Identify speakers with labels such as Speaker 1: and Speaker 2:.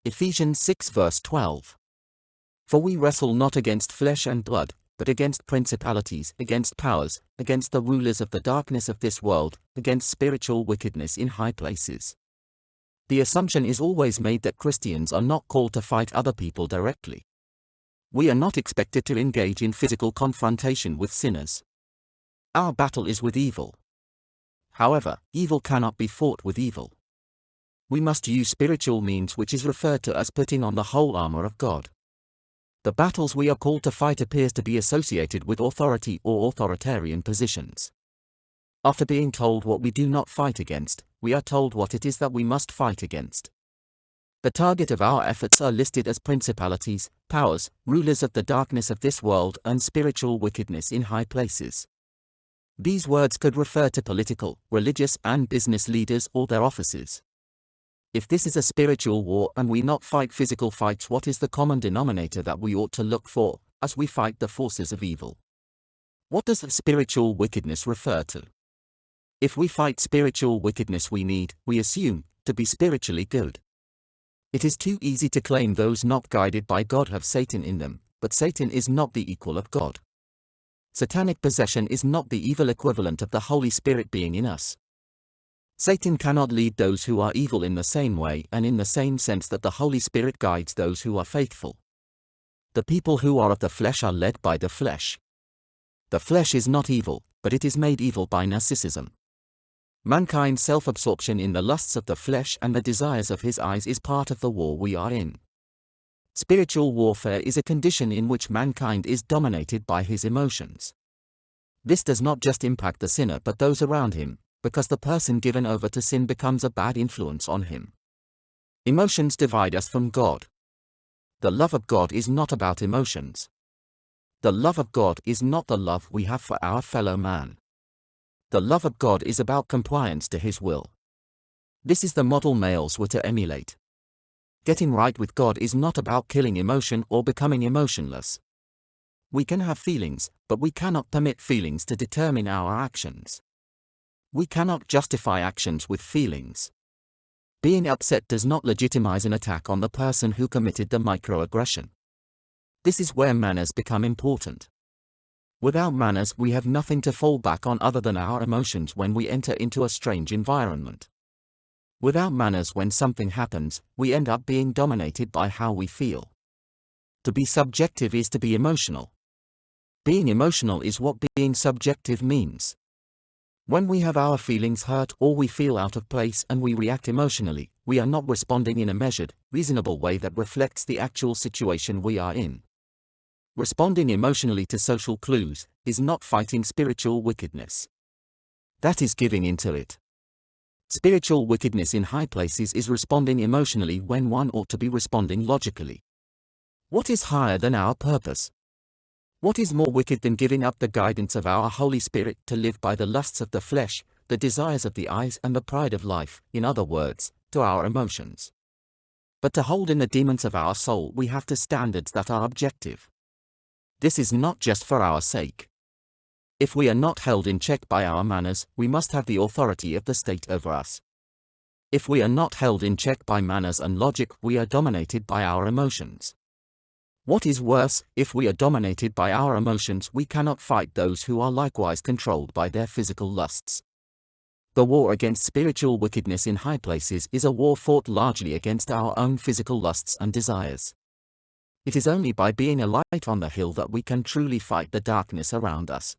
Speaker 1: Ephesians 6 verse 12. For we wrestle not against flesh and blood, but against principalities, against powers, against the rulers of the darkness of this world, against spiritual wickedness in high places. The assumption is always made that Christians are not called to fight other people directly. We are not expected to engage in physical confrontation with sinners. Our battle is with evil. However, evil cannot be fought with evil. We must use spiritual means, which is referred to as putting on the whole armor of God. The battles we are called to fight appears to be associated with authority or authoritarian positions. After being told what we do not fight against, we are told what it is that we must fight against. The target of our efforts are listed as principalities, powers, rulers of the darkness of this world, and spiritual wickedness in high places. These words could refer to political, religious, and business leaders or their offices. If this is a spiritual war and we not fight physical fights, what is the common denominator that we ought to look for as we fight the forces of evil? What does spiritual wickedness refer to? If we fight spiritual wickedness, we assume, to be spiritually good. It is too easy to claim those not guided by God have Satan in them, but Satan is not the equal of God. Satanic possession is not the evil equivalent of the Holy Spirit being in us. Satan cannot lead those who are evil in the same way and in the same sense that the Holy Spirit guides those who are faithful. The people who are of the flesh are led by the flesh. The flesh is not evil, but it is made evil by narcissism. Mankind's self-absorption in the lusts of the flesh and the desires of his eyes is part of the war we are in. Spiritual warfare is a condition in which mankind is dominated by his emotions. This does not just impact the sinner but those around him, because the person given over to sin becomes a bad influence on him. Emotions divide us from God. The love of God is not about emotions. The love of God is not the love we have for our fellow man. The love of God is about compliance to His will. This is the model males were to emulate. Getting right with God is not about killing emotion or becoming emotionless. We can have feelings, but we cannot permit feelings to determine our actions. We cannot justify actions with feelings. Being upset does not legitimize an attack on the person who committed the microaggression. This is where manners become important. Without manners, we have nothing to fall back on other than our emotions when we enter into a strange environment. Without manners, when something happens, we end up being dominated by how we feel. To be subjective is to be emotional. Being emotional is what being subjective means. When we have our feelings hurt or we feel out of place and we react emotionally, we are not responding in a measured, reasonable way that reflects the actual situation we are in. Responding emotionally to social clues is not fighting spiritual wickedness. That is giving into it. Spiritual wickedness in high places is responding emotionally when one ought to be responding logically. What is higher than our purpose? What is more wicked than giving up the guidance of our Holy Spirit to live by the lusts of the flesh, the desires of the eyes, and the pride of life, in other words, to our emotions? But to hold in the demons of our soul, we have to standards that are objective. This is not just for our sake. If we are not held in check by our manners, we must have the authority of the state over us. If we are not held in check by manners and logic, we are dominated by our emotions. What is worse, if we are dominated by our emotions, we cannot fight those who are likewise controlled by their physical lusts. The war against spiritual wickedness in high places is a war fought largely against our own physical lusts and desires. It is only by being a light on the hill that we can truly fight the darkness around us.